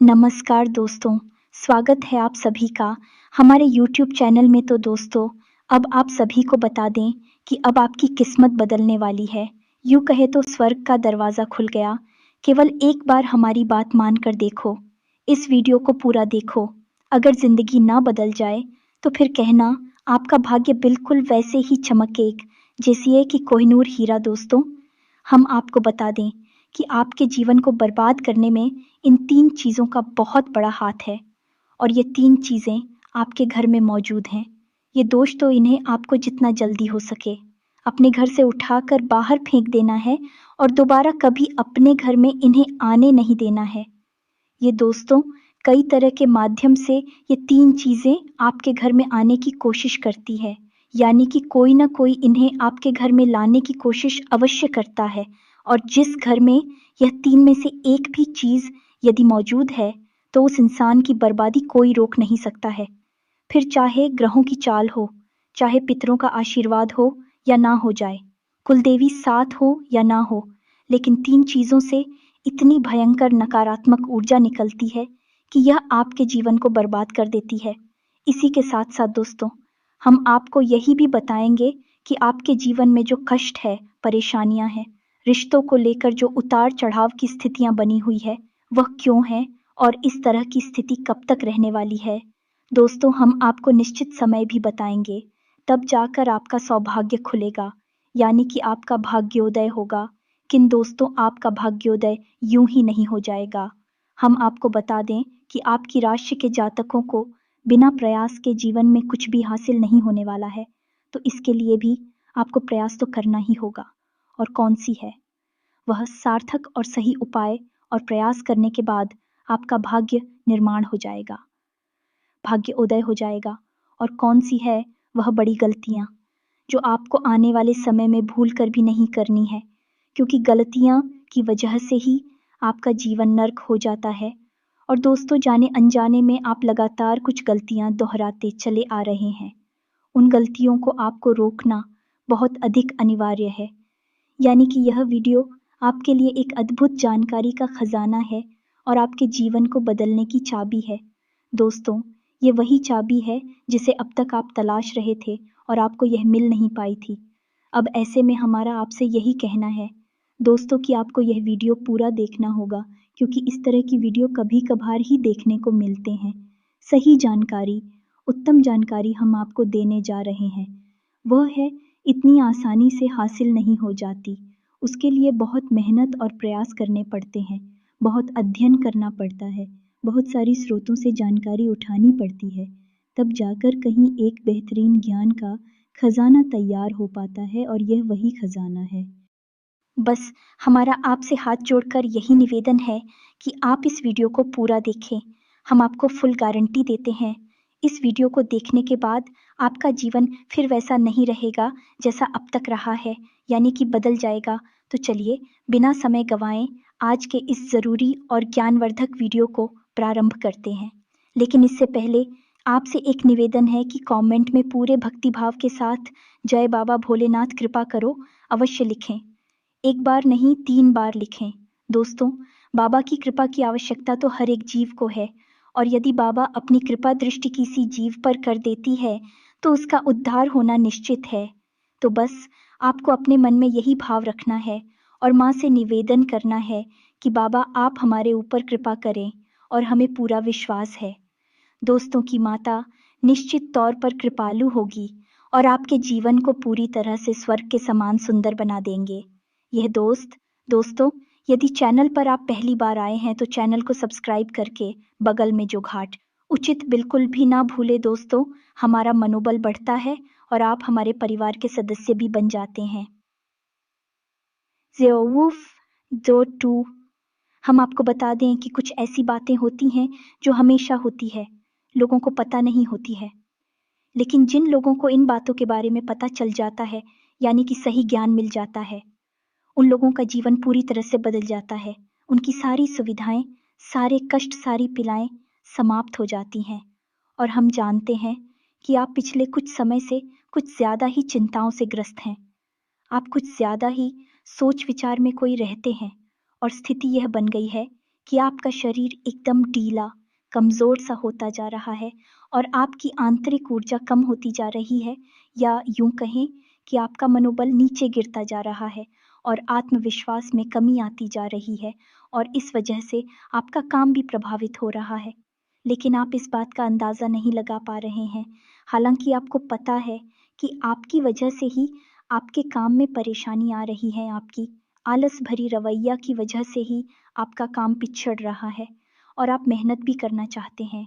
नमस्कार दोस्तों, स्वागत है आप सभी का हमारे YouTube चैनल में। तो दोस्तों, अब आप सभी को बता दें कि अब आपकी किस्मत बदलने वाली है। यूँ कहे तो स्वर्ग का दरवाज़ा खुल गया। केवल एक बार हमारी बात मान कर देखो, इस वीडियो को पूरा देखो। अगर ज़िंदगी ना बदल जाए तो फिर कहना आपका भाग्य बिल्कुल वैसे ही चमकेगा जैसी है कि कोहिनूर हीरा। दोस्तों, हम आपको बता दें कि आपके जीवन को बर्बाद करने में इन 3 चीज़ों का बहुत बड़ा हाथ है और ये 3 चीज़ें आपके घर में मौजूद हैं। ये दोष तो इन्हें आपको जितना जल्दी हो सके अपने घर से उठाकर बाहर फेंक देना है और दोबारा कभी अपने घर में इन्हें आने नहीं देना है। ये दोस्तों कई तरह के माध्यम से ये 3 चीज़ें आपके घर में आने की कोशिश करती है, यानी कि कोई ना कोई इन्हें आपके घर में लाने की कोशिश अवश्य करता है। और जिस घर में यह 3 में से एक भी चीज़ यदि मौजूद है तो उस इंसान की बर्बादी कोई रोक नहीं सकता है। फिर चाहे ग्रहों की चाल हो, चाहे पितरों का आशीर्वाद हो या ना हो जाए, कुलदेवी साथ हो या ना हो, लेकिन 3 चीज़ों से इतनी भयंकर नकारात्मक ऊर्जा निकलती है कि यह आपके जीवन को बर्बाद कर देती है। इसी के साथ साथ दोस्तों, हम आपको यही भी बताएंगे कि आपके जीवन में जो कष्ट है, परेशानियां हैं, रिश्तों को लेकर जो उतार चढ़ाव की स्थितियां बनी हुई है, वह क्यों है और इस तरह की स्थिति कब तक रहने वाली है। दोस्तों, हम आपको निश्चित समय भी बताएंगे, तब जाकर आपका सौभाग्य खुलेगा, यानी कि आपका भाग्योदय होगा। किन दोस्तों, आपका भाग्योदय यूं ही नहीं हो जाएगा। हम आपको बता दें कि आपकी राशि के जातकों को बिना प्रयास के जीवन में कुछ भी हासिल नहीं होने वाला है। तो इसके लिए भी आपको प्रयास तो करना ही होगा। और कौन सी है वह सार्थक और सही उपाय, और प्रयास करने के बाद आपका भाग्य निर्माण हो जाएगा, भाग्य उदय हो जाएगा। और कौन सी है वह बड़ी गलतियां जो आपको आने वाले समय में भूल कर भी नहीं करनी है, क्योंकि गलतियां की वजह से ही आपका जीवन नर्क हो जाता है। और दोस्तों, जाने अनजाने में आप लगातार कुछ गलतियां दोहराते चले आ रहे हैं। उन गलतियों को आपको रोकना बहुत अधिक अनिवार्य है, यानी कि यह वीडियो आपके लिए एक अद्भुत जानकारी का खजाना है और आपके जीवन को बदलने की चाबी है। दोस्तों, ये वही चाबी है जिसे अब तक आप तलाश रहे थे और आपको यह मिल नहीं पाई थी। अब ऐसे में हमारा आपसे यही कहना है दोस्तों कि आपको यह वीडियो पूरा देखना होगा, क्योंकि इस तरह की वीडियो कभी कभार ही देखने को मिलते हैं। सही जानकारी, उत्तम जानकारी हम आपको देने जा रहे हैं। वह है इतनी आसानी से हासिल नहीं हो जाती। उसके लिए बहुत मेहनत और प्रयास करने पड़ते हैं, बहुत अध्ययन करना पड़ता है, बहुत सारी स्रोतों से जानकारी उठानी पड़ती है, तब जाकर कहीं एक बेहतरीन ज्ञान का खजाना तैयार हो पाता है। और यह वही खजाना है। बस हमारा आपसे हाथ जोड़कर यही निवेदन है कि आप इस वीडियो को पूरा देखें। हम आपको फुल गारंटी देते हैं, इस वीडियो को देखने के बाद आपका जीवन फिर वैसा नहीं रहेगा जैसा अब तक रहा है, यानी कि बदल जाएगा। तो चलिए बिना समय गंवाए आज के इस ज़रूरी और ज्ञानवर्धक वीडियो को प्रारंभ करते हैं। लेकिन इससे पहले आपसे एक निवेदन है कि कमेंट में पूरे भक्तिभाव के साथ जय बाबा भोलेनाथ कृपा करो अवश्य लिखें। एक बार नहीं, 3 बार लिखें। दोस्तों, बाबा की कृपा की आवश्यकता तो हर एक जीव को है, और यदि बाबा अपनी कृपा दृष्टि किसी जीव पर कर देती है तो उसका उद्धार होना निश्चित है। तो बस आपको अपने मन में यही भाव रखना है और माँ से निवेदन करना है कि बाबा आप हमारे ऊपर कृपा करें, और हमें पूरा विश्वास है दोस्तों की माता निश्चित तौर पर कृपालु होगी और आपके जीवन को पूरी तरह से स्वर्ग के समान सुंदर बना देंगे। यह दोस्तों, यदि चैनल पर आप पहली बार आए हैं तो चैनल को सब्सक्राइब करके बगल में जो घाट उचित बिल्कुल भी ना भूले दोस्तों। हमारा मनोबल बढ़ता है और आप हमारे परिवार के सदस्य भी बन जाते हैं। ज़ेओवुफ 2 हम आपको बता दें कि कुछ ऐसी बातें होती हैं जो हमेशा होती है, लोगों को पता नहीं होती है, लेकिन जिन लोगों को इन बातों के बारे में पता चल जाता है, यानी कि सही ज्ञान मिल जाता है, उन लोगों का जीवन पूरी तरह से बदल जाता है। उनकी सारी सुविधाएं, सारे कष्ट, सारी पीड़ाएं समाप्त हो जाती हैं। और हम जानते हैं कि आप पिछले कुछ समय से कुछ ज़्यादा ही चिंताओं से ग्रस्त हैं। आप कुछ ज़्यादा ही सोच विचार में कोई रहते हैं, और स्थिति यह बन गई है कि आपका शरीर एकदम ढीला, कमज़ोर सा होता जा रहा है और आपकी आंतरिक ऊर्जा कम होती जा रही है, या यूँ कहें कि आपका मनोबल नीचे गिरता जा रहा है और आत्मविश्वास में कमी आती जा रही है और इस वजह से आपका काम भी प्रभावित हो रहा है। लेकिन आप इस बात का अंदाज़ा नहीं लगा पा रहे हैं। हालाँकि आपको पता है कि आपकी वजह से ही आपके काम में परेशानी आ रही है, आपकी आलस भरी रवैया की वजह से ही आपका काम पिछड़ रहा है और आप मेहनत भी करना चाहते हैं,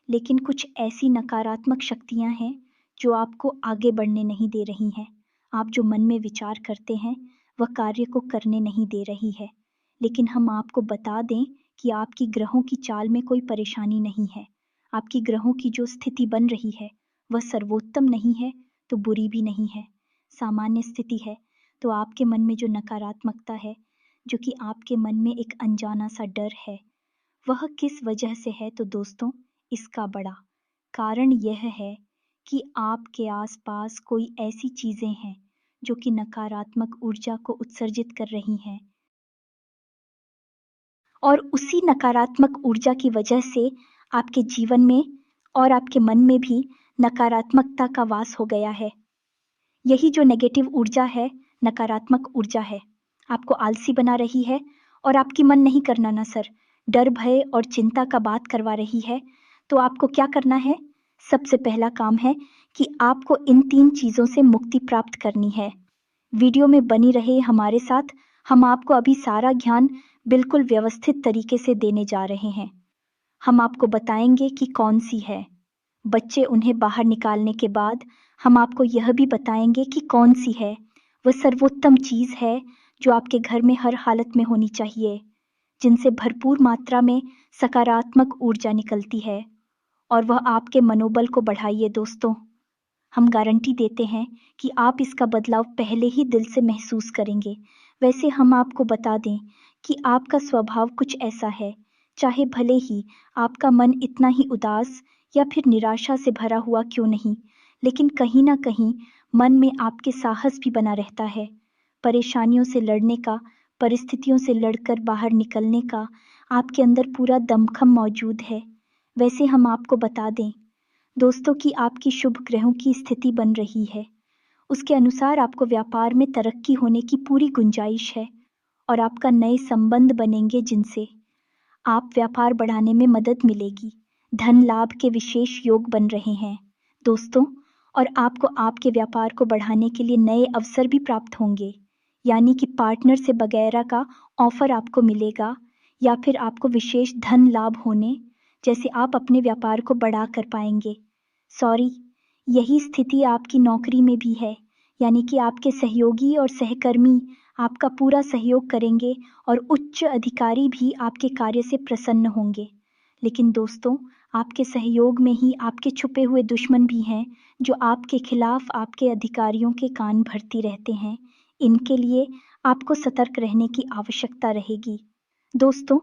लेकिन कुछ ऐसी नकारात्मक शक्तियाँ हैं जो आपको आगे बढ़ने नहीं दे रही हैं। आप जो मन में विचार करते हैं, वह कार्य को करने नहीं दे रही है। लेकिन हम आपको बता दें कि आपकी ग्रहों की चाल में कोई परेशानी नहीं है। आपकी ग्रहों की जो स्थिति बन रही है, वह सर्वोत्तम नहीं है, तो बुरी भी नहीं है, सामान्य स्थिति है। तो आपके मन में जो नकारात्मकता है, जो कि आपके मन में एक अनजाना सा डर है, वह किस वजह से है? तो दोस्तों, इसका बड़ा कारण यह है कि आपके आसपास कोई ऐसी चीजें हैं जो कि नकारात्मक ऊर्जा को उत्सर्जित कर रही हैं और उसी नकारात्मक ऊर्जा की वजह से आपके जीवन में और आपके मन में भी नकारात्मकता का वास हो गया है। यही जो नेगेटिव ऊर्जा है, नकारात्मक ऊर्जा है, आपको आलसी बना रही है और आपकी मन नहीं करना ना सर, डर, भय और चिंता का बात करवा रही है। तो आपको क्या करना है? सबसे पहला काम है कि आपको इन 3 चीज़ों से मुक्ति प्राप्त करनी है। वीडियो में बनी रहे हमारे साथ, हम आपको अभी सारा ज्ञान बिल्कुल व्यवस्थित तरीके से देने जा रहे हैं। हम आपको बताएंगे कि कौन सी है। बच्चे उन्हें बाहर निकालने के बाद हम आपको यह भी बताएंगे कि कौन सी है वह सर्वोत्तम चीज़ है जो आपके घर में हर हालत में होनी चाहिए, जिनसे भरपूर मात्रा में सकारात्मक ऊर्जा निकलती है और वह आपके मनोबल को बढ़ाइए। दोस्तों, हम गारंटी देते हैं कि आप इसका बदलाव पहले ही दिल से महसूस करेंगे। वैसे हम आपको बता दें कि आपका स्वभाव कुछ ऐसा है, चाहे भले ही आपका मन इतना ही उदास या फिर निराशा से भरा हुआ क्यों नहीं, लेकिन कहीं ना कहीं मन में आपके साहस भी बना रहता है। परेशानियों से लड़ने का, परिस्थितियों से लड़कर बाहर निकलने का आपके अंदर पूरा दमखम मौजूद है। वैसे हम आपको बता दें दोस्तों कि आपकी शुभ ग्रहों की स्थिति बन रही है, उसके अनुसार आपको व्यापार में तरक्की होने की पूरी गुंजाइश है और आपका नए संबंध बनेंगे जिनसे आप व्यापार बढ़ाने में मदद मिलेगी। धन लाभ के विशेष योग बन रहे हैं दोस्तों, और आपको आपके व्यापार को बढ़ाने के लिए नए अवसर भी प्राप्त होंगे, यानी कि पार्टनर से वगैरह का ऑफर आपको मिलेगा या फिर आपको विशेष धन लाभ होने जैसे आप अपने व्यापार को बढ़ा कर पाएंगे। सॉरी, यही स्थिति आपकी नौकरी में भी है, यानी कि आपके सहयोगी और सहकर्मी आपका पूरा सहयोग करेंगे और उच्च अधिकारी भी आपके कार्य से प्रसन्न होंगे। लेकिन दोस्तों, आपके सहयोग में ही आपके छुपे हुए दुश्मन भी हैं जो आपके खिलाफ आपके अधिकारियों के कान भरती रहते हैं। इनके लिए आपको सतर्क रहने की आवश्यकता रहेगी दोस्तों।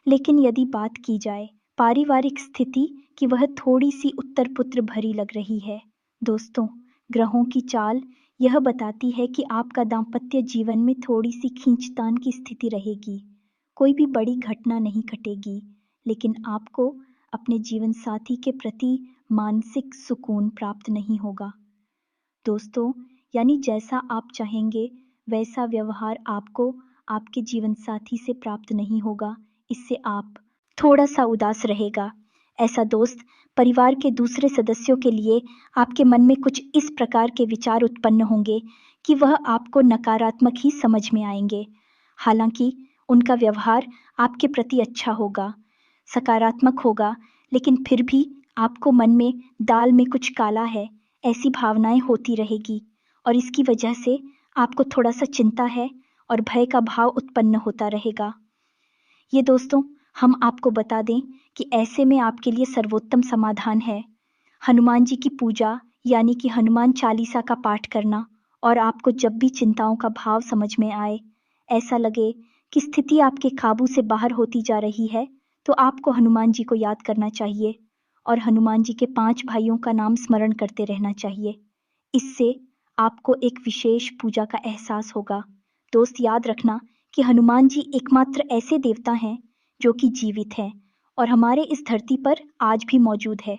लेकिन यदि बात की जाए पारिवारिक स्थिति की, वह थोड़ी सी उत्तर पुत्र भरी लग रही है दोस्तों। ग्रहों की चाल यह बताती है कि आपका दाम्पत्य जीवन में थोड़ी सी खींचतान की स्थिति रहेगी। कोई भी बड़ी घटना नहीं घटेगी, लेकिन आपको अपने जीवन साथी के प्रति मानसिक सुकून प्राप्त नहीं होगा दोस्तों। यानी जैसा आप चाहेंगे वैसा व्यवहार आपको आपके जीवन साथी से प्राप्त नहीं होगा। इससे आप थोड़ा सा उदास रहेगा। ऐसा दोस्त परिवार के दूसरे सदस्यों के लिए आपके मन में कुछ इस प्रकार के विचार उत्पन्न होंगे कि वह आपको नकारात्मक ही समझ में आएंगे। हालांकि उनका व्यवहार आपके प्रति अच्छा होगा, सकारात्मक होगा, लेकिन फिर भी आपको मन में दाल में कुछ काला है ऐसी भावनाएं होती रहेगी और इसकी वजह से आपको थोड़ा सा चिंता है और भय का भाव उत्पन्न होता रहेगा। ये दोस्तों, हम आपको बता दें कि ऐसे में आपके लिए सर्वोत्तम समाधान है हनुमान जी की पूजा, यानी कि हनुमान चालीसा का पाठ करना। और आपको जब भी चिंताओं का भाव समझ में आए, ऐसा लगे कि स्थिति आपके काबू से बाहर होती जा रही है, तो आपको हनुमान जी को याद करना चाहिए और हनुमान जी के 5 भाइयों का नाम स्मरण करते रहना चाहिए। इससे आपको एक विशेष पूजा का एहसास होगा। दोस्त, याद रखना कि हनुमान जी एकमात्र ऐसे देवता हैं जो कि जीवित है और हमारे इस धरती पर आज भी मौजूद है।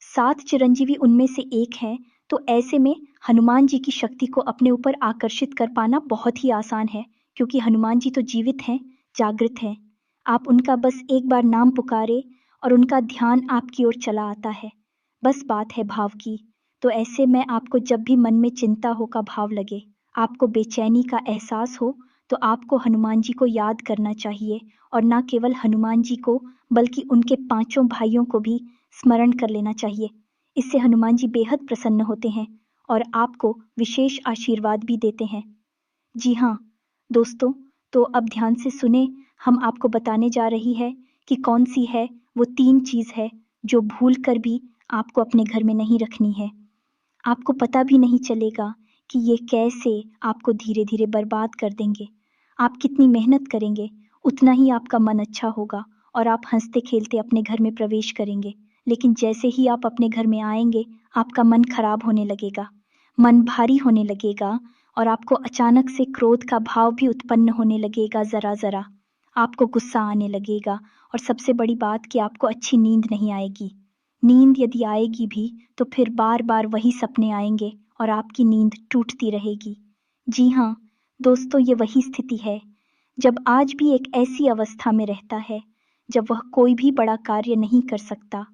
7 चिरंजीवी उनमें से एक हैं, तो ऐसे में हनुमान जी की शक्ति को अपने ऊपर आकर्षित कर पाना बहुत ही आसान है, क्योंकि हनुमान जी तो जीवित हैं, जागृत हैं। आप उनका बस एक बार नाम पुकारे और उनका ध्यान आपकी ओर चला आता है। बस बात है भाव की। तो ऐसे में आपको जब भी मन में चिंता हो का भाव लगे, आपको बेचैनी का एहसास हो, तो आपको हनुमान जी को याद करना चाहिए और ना केवल हनुमान जी को बल्कि उनके 5 भाइयों को भी स्मरण कर लेना चाहिए। इससे हनुमान जी बेहद प्रसन्न होते हैं और आपको विशेष आशीर्वाद भी देते हैं। जी हाँ दोस्तों, तो अब ध्यान से सुने, हम आपको बताने जा रही है कि कौन सी है वो 3 चीज़ है जो भूल कर भी आपको अपने घर में नहीं रखनी है। आपको पता भी नहीं चलेगा कि ये कैसे आपको धीरे धीरे बर्बाद कर देंगे। आप कितनी मेहनत करेंगे, उतना ही आपका मन अच्छा होगा और आप हंसते खेलते अपने घर में प्रवेश करेंगे। लेकिन जैसे ही आप अपने घर में आएंगे, आपका मन खराब होने लगेगा, मन भारी होने लगेगा और आपको अचानक से क्रोध का भाव भी उत्पन्न होने लगेगा। ज़रा ज़रा आपको गुस्सा आने लगेगा और सबसे बड़ी बात कि आपको अच्छी नींद नहीं आएगी। नींद यदि आएगी भी तो फिर बार बार वही सपने आएंगे और आपकी नींद टूटती रहेगी। जी हाँ दोस्तों, ये वही स्थिति है जब आज भी एक ऐसी अवस्था में रहता है जब वह कोई भी बड़ा कार्य नहीं कर सकता,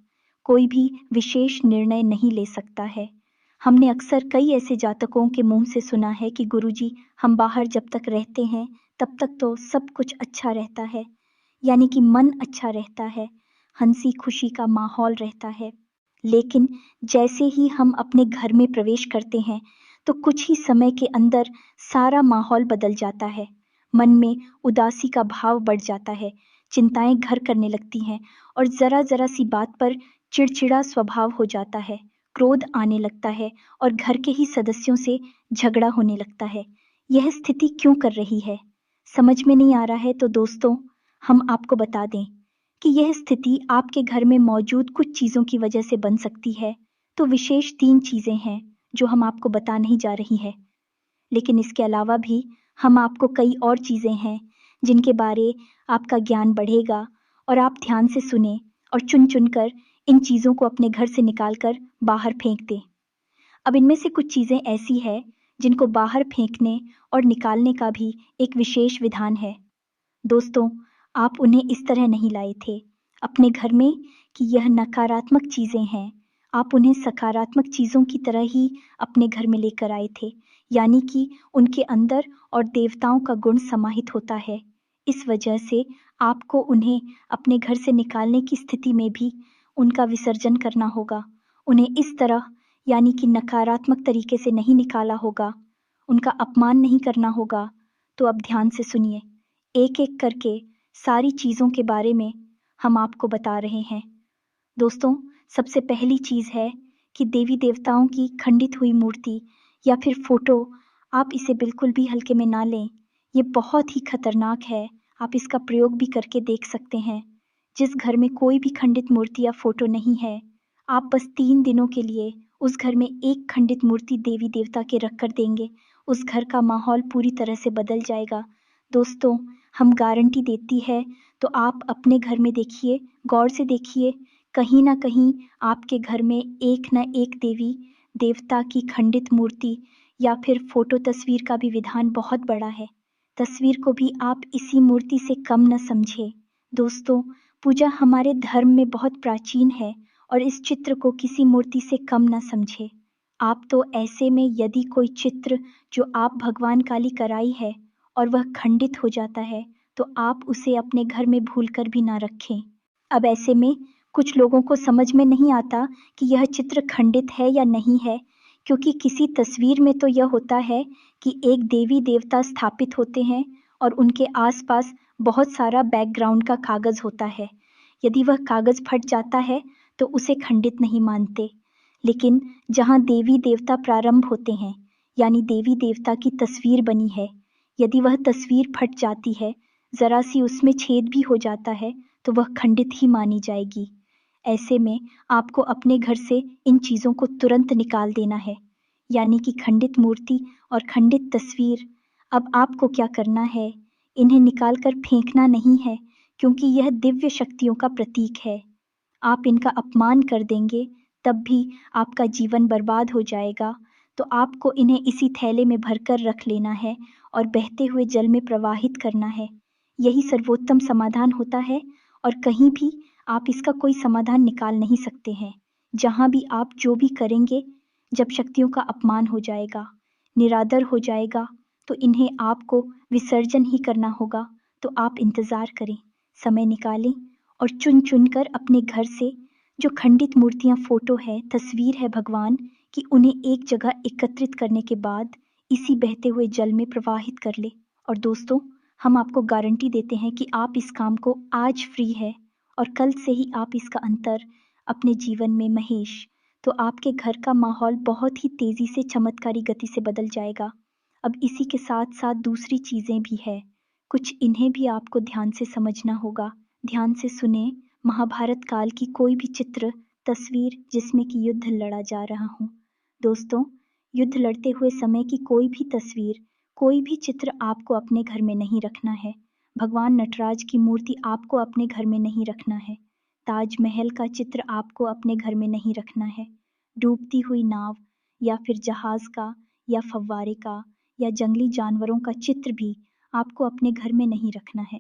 कोई भी विशेष निर्णय नहीं ले सकता है। हमने अक्सर कई ऐसे जातकों के मुंह से सुना है कि गुरुजी, हम बाहर जब तक रहते हैं तब तक तो सब कुछ अच्छा रहता है, यानी कि मन अच्छा रहता है, हंसी खुशी का माहौल रहता है। लेकिन जैसे ही हम अपने घर में प्रवेश करते हैं तो कुछ ही समय के अंदर सारा माहौल बदल जाता है। मन में उदासी का भाव बढ़ जाता है, चिंताएं घर करने लगती हैं और जरा जरा सी बात पर चिड़चिड़ा स्वभाव हो जाता है, क्रोध आने लगता है और घर के ही सदस्यों से झगड़ा होने लगता है। यह स्थिति क्यों कर रही है, समझ में नहीं आ रहा है। तो दोस्तों, हम आपको बता दें कि यह स्थिति आपके घर में मौजूद कुछ चीज़ों की वजह से बन सकती है। तो विशेष 3 चीज़ें हैं जो हम आपको बता नहीं जा रही है, लेकिन इसके अलावा भी हम आपको कई और चीज़ें हैं जिनके बारे आपका ज्ञान बढ़ेगा और आप ध्यान से सुने और चुन चुन कर इन चीज़ों को अपने घर से निकाल कर बाहर फेंक दें। अब इनमें से कुछ चीज़ें ऐसी है जिनको बाहर फेंकने और निकालने का भी एक विशेष विधान है। दोस्तों, आप उन्हें इस तरह नहीं लाए थे अपने घर में कि यह नकारात्मक चीज़ें हैं। आप उन्हें सकारात्मक चीज़ों की तरह ही अपने घर में लेकर आए थे, यानी कि उनके अंदर और देवताओं का गुण समाहित होता है। इस वजह से आपको उन्हें अपने घर से निकालने की स्थिति में भी उनका विसर्जन करना होगा। उन्हें इस तरह, यानी कि नकारात्मक तरीके से नहीं निकाला होगा, उनका अपमान नहीं करना होगा। तो अब ध्यान से सुनिए, एक एक करके सारी चीज़ों के बारे में हम आपको बता रहे हैं। दोस्तों, सबसे पहली चीज़ है कि देवी देवताओं की खंडित हुई मूर्ति या फिर फोटो, आप इसे बिल्कुल भी हल्के में ना लें। ये बहुत ही खतरनाक है, आप इसका प्रयोग भी करके देख सकते हैं। जिस घर में कोई भी खंडित मूर्ति या फोटो नहीं है, आप बस 3 दिनों के लिए उस घर में एक खंडित मूर्ति देवी देवता के रख कर देंगे, उस घर का माहौल पूरी तरह से बदल जाएगा। दोस्तों, हम गारंटी देती है, तो आप अपने घर में देखिए, गौर से देखिए, कहीं ना कहीं आपके घर में एक न एक देवी देवता की खंडित मूर्ति या फिर फोटो तस्वीर का भी विधान बहुत बड़ा है। तस्वीर को भी आप इसी मूर्ति से कम न समझे। दोस्तों, पूजा हमारे धर्म में बहुत प्राचीन है और इस चित्र को किसी मूर्ति से कम न समझे। आप तो ऐसे में यदि कोई चित्र जो आप भगवान काली कराई है और वह खंडित हो जाता है, तो आप उसे अपने घर में भूलकर भी ना रखें। अब ऐसे में कुछ लोगों को समझ में नहीं आता कि यह चित्र खंडित है या नहीं है, क्योंकि किसी तस्वीर में तो यह होता है कि एक देवी देवता स्थापित होते हैं और उनके आसपास बहुत सारा बैकग्राउंड का कागज होता है। यदि वह कागज फट जाता है तो उसे खंडित नहीं मानते। लेकिन जहाँ देवी देवता प्रारंभ होते हैं, यानी देवी देवता की तस्वीर बनी है, यदि वह तस्वीर फट जाती है, जरा सी उसमें छेद भी हो जाता है, तो वह खंडित ही मानी जाएगी। ऐसे में आपको अपने घर से इन चीज़ों को तुरंत निकाल देना है, यानी कि खंडित मूर्ति और खंडित तस्वीर। अब आपको क्या करना है, इन्हें निकाल कर फेंकना नहीं है, क्योंकि यह दिव्य शक्तियों का प्रतीक है। आप इनका अपमान कर देंगे तब भी आपका जीवन बर्बाद हो जाएगा, तो आपको इन्हें इसी थैले में भरकर रख लेना है और बहते हुए जल में प्रवाहित करना है। यही सर्वोत्तम समाधान होता है और कहीं भी आप इसका कोई समाधान निकाल नहीं सकते हैं। जहाँ भी आप जो भी करेंगे, जब शक्तियों का अपमान हो जाएगा, निरादर हो जाएगा, तो इन्हें आपको विसर्जन ही करना होगा। तो आप इंतज़ार करें, समय निकालें और चुन चुन कर अपने घर से जो खंडित मूर्तियाँ, फोटो है, तस्वीर है भगवान की, उन्हें एक जगह एकत्रित करने के बाद इसी बहते हुए जल में प्रवाहित कर ले। और दोस्तों, हम आपको गारंटी देते हैं कि आप इस काम को आज फ्री है और कल से ही आप इसका अंतर अपने जीवन में महेश, तो आपके घर का माहौल बहुत ही तेजी से चमत्कारी गति से बदल जाएगा। अब इसी के साथ साथ दूसरी चीजें भी है, कुछ इन्हें भी आपको ध्यान से समझना होगा। ध्यान से सुने। महाभारत काल की कोई भी चित्र, तस्वीर जिसमें कि युद्ध लड़ा जा रहा हो। दोस्तों, युद्ध लड़ते हुए समय की कोई भी तस्वीर, कोई भी चित्र आपको अपने घर में नहीं रखना है। भगवान नटराज की मूर्ति आपको अपने घर में नहीं रखना है। ताजमहल का चित्र आपको अपने घर में नहीं रखना है। डूबती हुई नाव या फिर जहाज का या फव्वारे का या जंगली जानवरों का चित्र भी आपको अपने घर में नहीं रखना है।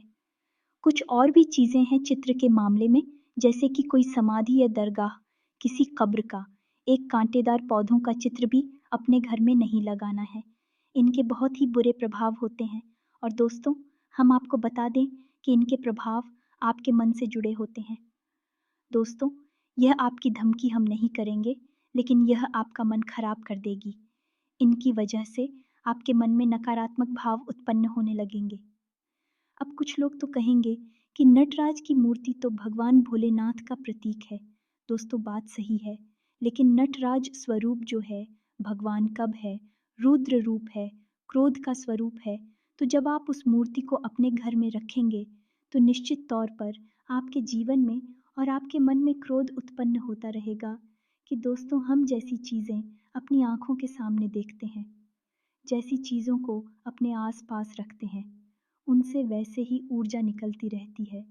कुछ और भी चीजें हैं चित्र के मामले में, जैसे कि कोई समाधि या दरगाह, किसी कब्र का, एक कांटेदार पौधों का चित्र भी अपने घर में नहीं लगाना है। इनके बहुत ही बुरे प्रभाव होते हैं और दोस्तों, हम आपको बता दें कि इनके प्रभाव आपके मन से जुड़े होते हैं। दोस्तों, यह आपकी धमकी हम नहीं करेंगे, लेकिन यह आपका मन खराब कर देगी। इनकी वजह से आपके मन में नकारात्मक भाव उत्पन्न होने लगेंगे। अब कुछ लोग तो कहेंगे कि नटराज की मूर्ति तो भगवान भोलेनाथ का प्रतीक है। दोस्तों, बात सही है, लेकिन नटराज स्वरूप जो है, भगवान कब है, रुद्र रूप है, क्रोध का स्वरूप है। तो जब आप उस मूर्ति को अपने घर में रखेंगे, तो निश्चित तौर पर आपके जीवन में और आपके मन में क्रोध उत्पन्न होता रहेगा कि दोस्तों, हम जैसी चीज़ें अपनी आंखों के सामने देखते हैं, जैसी चीज़ों को अपने आस-पास रखते हैं, उनसे वैसे ही ऊर्जा निकलती रहती है।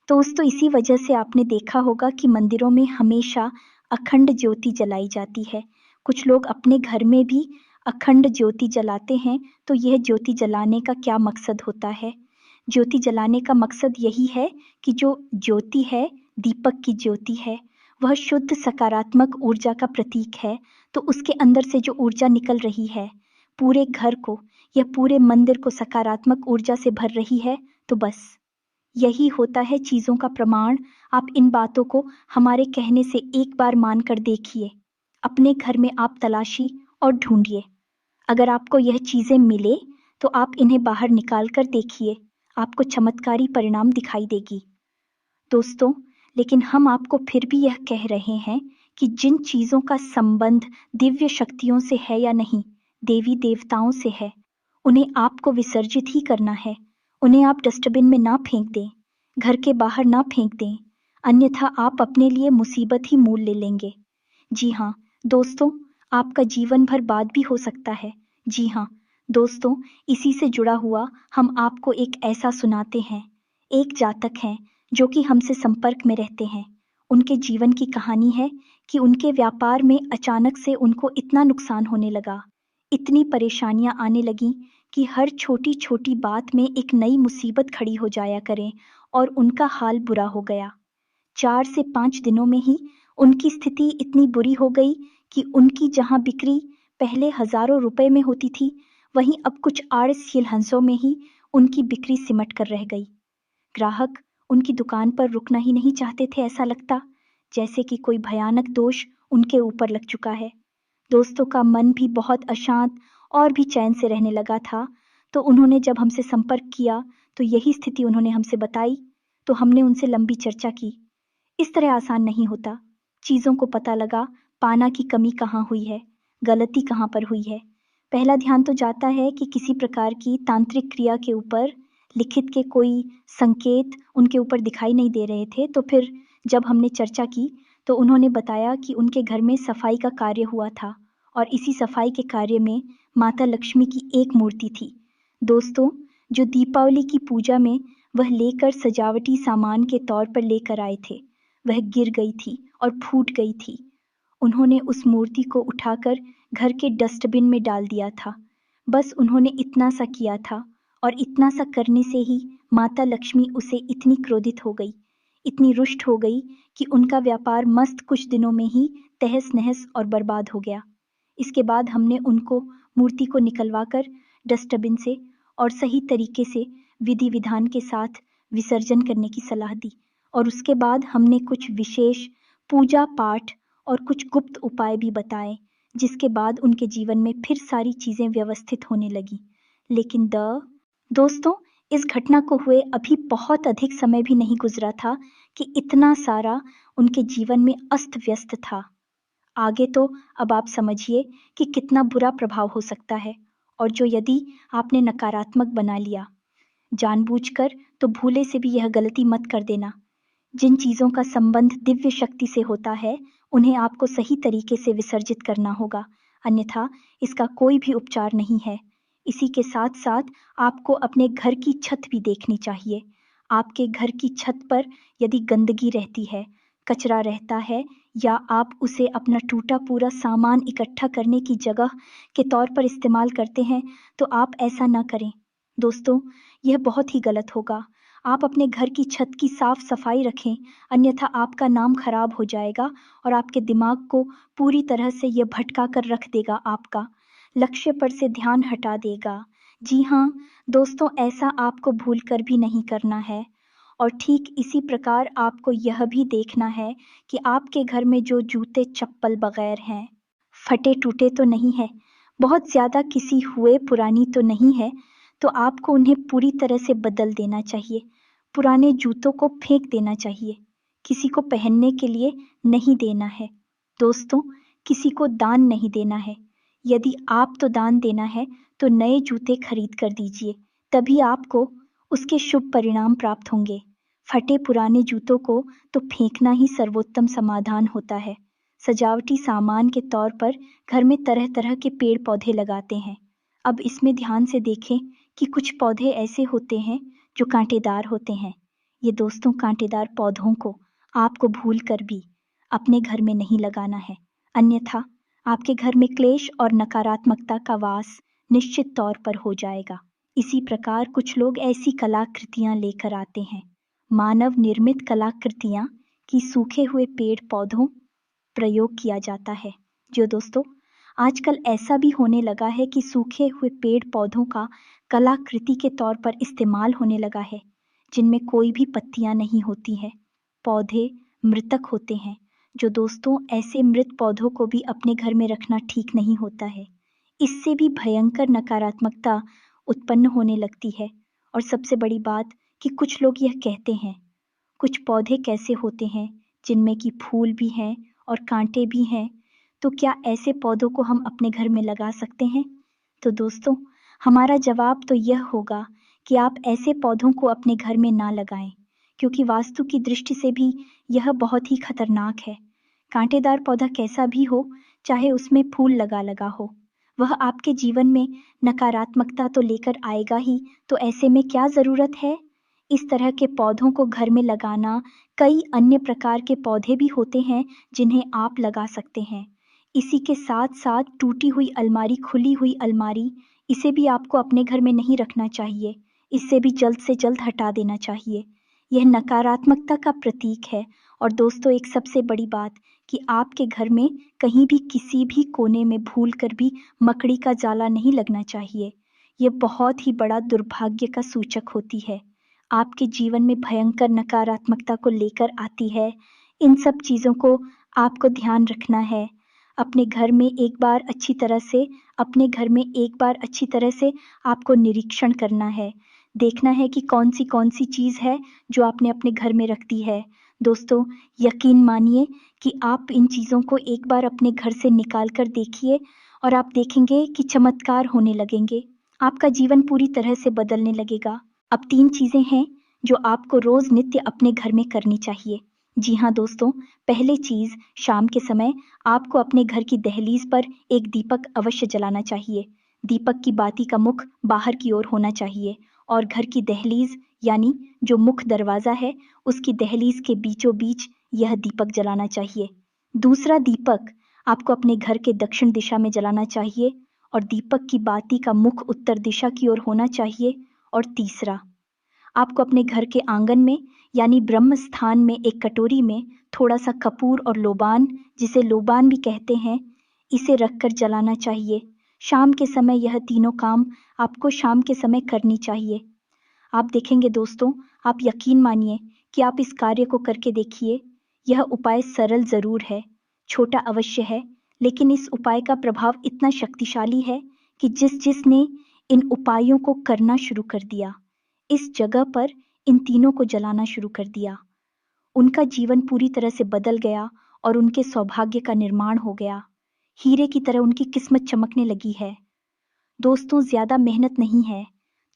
दोस्तों, इसी वजह से आपने देखा होगा कि मंदिरों में हमेशा अखंड ज्योति जलाई जाती है। कुछ लोग अपने घर में भी अखंड ज्योति जलाते हैं, तो यह ज्योति जलाने का क्या मकसद होता है? ज्योति जलाने का मकसद यही है कि जो ज्योति है, दीपक की ज्योति है, वह शुद्ध सकारात्मक ऊर्जा का प्रतीक है। तो उसके अंदर से जो ऊर्जा निकल रही है, पूरे घर को या पूरे मंदिर को सकारात्मक ऊर्जा से भर रही है, तो बस यही होता है चीज़ों का प्रमाण। आप इन बातों को हमारे कहने से एक बार मानकर देखिए। अपने घर में आप तलाशी और ढूंढिए। अगर आपको यह चीज़ें मिले, तो आप इन्हें बाहर निकाल कर देखिए, आपको चमत्कारी परिणाम दिखाई देगी। दोस्तों, लेकिन हम आपको फिर भी यह कह रहे हैं कि जिन चीज़ों का संबंध दिव्य शक्तियों से है या नहीं, देवी देवताओं से है, उन्हें आपको विसर्जित ही करना है। उन्हें आप डस्टबिन में ना फेंक दें, घर के बाहर ना फेंक दें, अन्यथा आप अपने लिए मुसीबत ही मोल ले लेंगे। जी हाँ दोस्तों, आपका जीवन भर बाद भी हो सकता है। जी हाँ दोस्तों, इसी से जुड़ा हुआ हम आपको एक ऐसा सुनाते हैं। एक जातक हैं जो कि हमसे संपर्क में रहते हैं। उनके जीवन की कहानी है कि उनके व्यापार में अचानक से उनको इतना नुकसान होने लगा, इतनी परेशानियां आने लगीं कि हर छोटी छोटी बात में एक नई मुसीबत खड़ी हो जाया करें और उनका हाल बुरा हो गया। 4 से 5 दिनों में ही उनकी स्थिति इतनी बुरी हो गई कि उनकी जहां बिक्री पहले हजारों रुपए में होती थी, वहीं अब कुछ आड़सील हंसों में ही उनकी बिक्री सिमट कर रह गई। ग्राहक उनकी दुकान पर रुकना ही नहीं चाहते थे। ऐसा लगता जैसे कि कोई भयानक दोष उनके ऊपर लग चुका है। दोस्तों का मन भी बहुत अशांत और भी चैन से रहने लगा था। तो उन्होंने जब हमसे संपर्क किया, तो यही स्थिति उन्होंने हमसे बताई। तो हमने उनसे लंबी चर्चा की। इस तरह आसान नहीं होता। चीज़ों को पता लगा पाना की कमी कहाँ हुई है, गलती कहाँ पर हुई है। पहला ध्यान तो जाता है कि किसी प्रकार की तांत्रिक क्रिया के ऊपर लिखित के कोई संकेत उनके ऊपर दिखाई नहीं दे रहे थे। तो फिर जब हमने चर्चा की, तो उन्होंने बताया कि उनके घर में सफाई का कार्य हुआ था और इसी सफाई के कार्य में माता लक्ष्मी की एक मूर्ति थी। दोस्तों, जो दीपावली की पूजा में वह लेकर सजावटी सामान के तौर पर लेकर आए थे, वह गिर गई थी और फूट गई थी। उन्होंने उस मूर्ति को उठाकर घर के डस्टबिन में डाल दिया था। बस उन्होंने इतना सा किया था, और इतना सा करने से ही माता लक्ष्मी उसे इतनी क्रोधित हो गई, इतनी रुष्ट हो गई कि उनका व्यापार मस्त कुछ दिनों में ही तहस नहस और बर्बाद हो गया। इसके बाद हमने उनको मूर्ति को निकलवाकर डस्टबिन से और सही तरीके से विधि विधान के साथ विसर्जन करने की सलाह दी, और उसके बाद हमने कुछ विशेष पूजा पाठ और कुछ गुप्त उपाय भी बताए, जिसके बाद उनके जीवन में फिर सारी चीजें व्यवस्थित होने लगी। लेकिन दोस्तों, इस घटना को हुए अभी बहुत अधिक समय भी नहीं गुजरा था कि इतना सारा उनके जीवन में अस्त व्यस्त था। आगे तो अब आप समझिए कि कितना बुरा प्रभाव हो सकता है, और जो यदि आपने नकारात्मक बना लिया जानबूझकर, तो भूले से भी यह गलती मत कर देना। जिन चीजों का संबंध दिव्य शक्ति से होता है, उन्हें आपको सही तरीके से विसर्जित करना होगा, अन्यथा इसका कोई भी उपचार नहीं है। इसी के साथ साथ आपको अपने घर की छत भी देखनी चाहिए। आपके घर की छत पर यदि गंदगी रहती है, कचरा रहता है, या आप उसे अपना टूटा पूरा सामान इकट्ठा करने की जगह के तौर पर इस्तेमाल करते हैं, तो आप ऐसा ना करें। दोस्तों, यह बहुत ही गलत होगा। आप अपने घर की छत की साफ सफाई रखें, अन्यथा आपका नाम खराब हो जाएगा और आपके दिमाग को पूरी तरह से यह भटका कर रख देगा, आपका लक्ष्य पर से ध्यान हटा देगा। जी हाँ दोस्तों, ऐसा आपको भूलकर भी नहीं करना है। और ठीक इसी प्रकार आपको यह भी देखना है कि आपके घर में जो जूते चप्पल बगैर हैं, फटे टूटे तो नहीं है, बहुत ज्यादा किसी हुए पुरानी तो नहीं है, तो आपको उन्हें पूरी तरह से बदल देना चाहिए। पुराने जूतों को फेंक देना चाहिए, किसी को पहनने के लिए नहीं देना है। दोस्तों, किसी को दान नहीं देना है। यदि आप तो दान देना है तो नए जूते खरीद कर दीजिए, तभी आपको उसके शुभ परिणाम प्राप्त होंगे। फटे पुराने जूतों को तो फेंकना ही सर्वोत्तम समाधान होता है। सजावटी सामान के तौर पर घर में तरह तरह के पेड़ पौधे लगाते हैं। अब इसमें ध्यान से देखें कि कुछ पौधे ऐसे होते हैं जो कांटेदार होते हैं। ये दोस्तों, कांटेदार पौधों को आपको भूल कर भी अपने घर में नहीं लगाना है, अन्यथा आपके घर में क्लेश और नकारात्मकता का वास निश्चित तौर पर हो जाएगा। इसी प्रकार कुछ लोग ऐसी कलाकृतियां लेकर आते हैं, मानव निर्मित कलाकृतियां, कि सूखे हुए पेड़ पौधों प्रयोग किया जाता है। जो दोस्तों, आजकल ऐसा भी होने लगा है कि सूखे हुए पेड़ पौधों का कलाकृति के तौर पर इस्तेमाल होने लगा है, जिनमें कोई भी पत्तियां नहीं होती है, पौधे मृतक होते हैं। जो दोस्तों, ऐसे मृत पौधों को भी अपने घर में रखना ठीक नहीं होता है। इससे भी भयंकर नकारात्मकता उत्पन्न होने लगती है। और सबसे बड़ी बात कि कुछ लोग यह कहते हैं, कुछ पौधे कैसे होते हैं जिनमें कि फूल भी हैं और कांटे भी हैं, तो क्या ऐसे पौधों को हम अपने घर में लगा सकते हैं? तो दोस्तों, हमारा जवाब तो यह होगा कि आप ऐसे पौधों को अपने घर में ना लगाएं, क्योंकि वास्तु की दृष्टि से भी यह बहुत ही खतरनाक है। कांटेदार पौधा कैसा भी हो, चाहे उसमें फूल लगा लगा हो, वह आपके जीवन में नकारात्मकता तो लेकर आएगा ही, तो ऐसे में क्या जरूरत है इस तरह के पौधों को घर में लगाना? कई अन्य प्रकार के पौधे भी होते हैं जिन्हें आप लगा सकते हैं। इसी के साथ साथ टूटी हुई अलमारी, खुली हुई अलमारी, इसे भी आपको अपने घर में नहीं रखना चाहिए। इससे भी जल्द से जल्द हटा देना चाहिए। यह नकारात्मकता का प्रतीक है। और दोस्तों, एक सबसे बड़ी बात कि आपके घर में कहीं भी किसी भी कोने में भूल कर भी मकड़ी का जाला नहीं लगना चाहिए। यह बहुत ही बड़ा दुर्भाग्य का सूचक होती है, आपके जीवन में भयंकर नकारात्मकता को लेकर आती है। इन सब चीज़ों को आपको ध्यान रखना है। अपने घर में एक बार अच्छी तरह से आपको निरीक्षण करना है, देखना है कि कौन सी चीज़ है जो आपने अपने घर में रख दी है। दोस्तों, यकीन मानिए कि आप इन चीज़ों को एक बार अपने घर से निकाल कर देखिए, और आप देखेंगे कि चमत्कार होने लगेंगे। आपका जीवन पूरी तरह से बदलने लगेगा। अब 3 चीज़ें हैं जो आपको रोज़ नित्य अपने घर में करनी चाहिए। जी हाँ दोस्तों, पहली चीज़, शाम के समय आपको अपने घर की दहलीज पर एक दीपक अवश्य जलाना चाहिए। दीपक की बाती का मुख बाहर की ओर होना चाहिए, और घर की दहलीज यानी जो मुख्य दरवाज़ा है उसकी दहलीज के बीचों बीच यह दीपक जलाना चाहिए। दूसरा दीपक आपको अपने घर के दक्षिण दिशा में जलाना चाहिए और दीपक की बाती का मुख उत्तर दिशा की ओर होना चाहिए। और तीसरा, आपको अपने घर के आंगन में यानी ब्रह्म स्थान में एक कटोरी में थोड़ा सा कपूर और लोबान, जिसे लोबान भी कहते हैं, इसे रखकर जलाना चाहिए। शाम के समय यह तीनों काम आपको शाम के समय करनी चाहिए। आप देखेंगे दोस्तों, आप यकीन मानिए कि आप इस कार्य को करके देखिए। यह उपाय सरल जरूर है, छोटा अवश्य है, लेकिन इस उपाय का प्रभाव इतना शक्तिशाली है कि जिसने इन उपायों को करना शुरू कर दिया, इस जगह पर इन तीनों को जलाना शुरू कर दिया, उनका जीवन पूरी तरह से बदल गया और उनके सौभाग्य का निर्माण हो गया। हीरे की तरह उनकी किस्मत चमकने लगी है। दोस्तों, ज्यादा मेहनत नहीं है,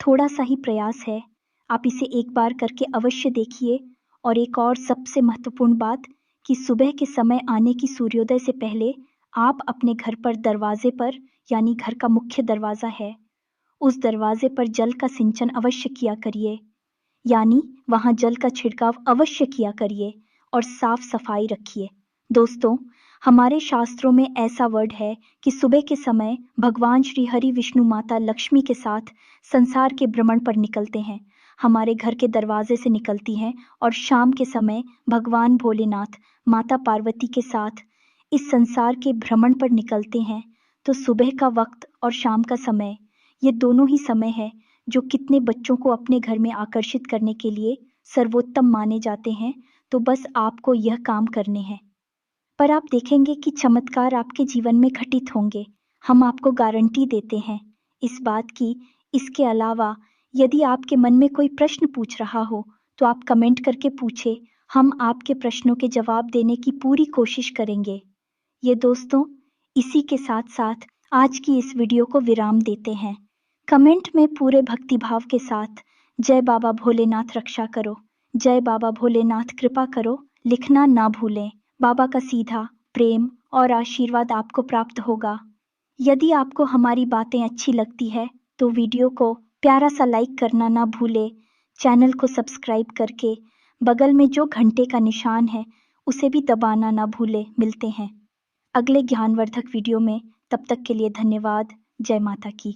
थोड़ा सा ही प्रयास है। आप इसे एक बार करके अवश्य देखिए। और एक और सबसे महत्वपूर्ण बात कि सुबह के समय आने की सूर्योदय से पहले आप अपने घर पर दरवाजे पर यानी घर का मुख्य दरवाजा है, उस दरवाजे पर जल का सिंचन अवश्य किया करिए, यानी वहां जल का छिड़काव अवश्य किया करिए और साफ सफाई रखिए। दोस्तों, हमारे शास्त्रों में ऐसा वर्ड है कि सुबह के समय भगवान श्री हरि विष्णु माता लक्ष्मी के साथ संसार के भ्रमण पर निकलते हैं, हमारे घर के दरवाजे से निकलती हैं, और शाम के समय भगवान भोलेनाथ माता पार्वती के साथ इस संसार के भ्रमण पर निकलते हैं। तो सुबह का वक्त और शाम का समय, ये दोनों ही समय है जो कितने बच्चों को अपने घर में आकर्षित करने के लिए सर्वोत्तम माने जाते हैं। तो बस आपको यह काम करने हैं। पर आप देखेंगे कि चमत्कार आपके जीवन में घटित होंगे, हम आपको गारंटी देते हैं इस बात की। इसके अलावा यदि आपके मन में कोई प्रश्न पूछ रहा हो तो आप कमेंट करके पूछे, हम आपके प्रश्नों के जवाब देने की पूरी कोशिश करेंगे। ये दोस्तों, इसी के साथ साथ आज की इस वीडियो को विराम देते हैं। कमेंट में पूरे भक्तिभाव के साथ जय बाबा भोलेनाथ रक्षा करो, जय बाबा भोलेनाथ कृपा करो लिखना ना भूलें। बाबा का सीधा प्रेम और आशीर्वाद आपको प्राप्त होगा। यदि आपको हमारी बातें अच्छी लगती है तो वीडियो को प्यारा सा लाइक करना ना भूले। चैनल को सब्सक्राइब करके बगल में जो घंटे का निशान है उसे भी दबाना ना भूले। मिलते हैं अगले ज्ञानवर्धक वीडियो में, तब तक के लिए धन्यवाद। जय माता की।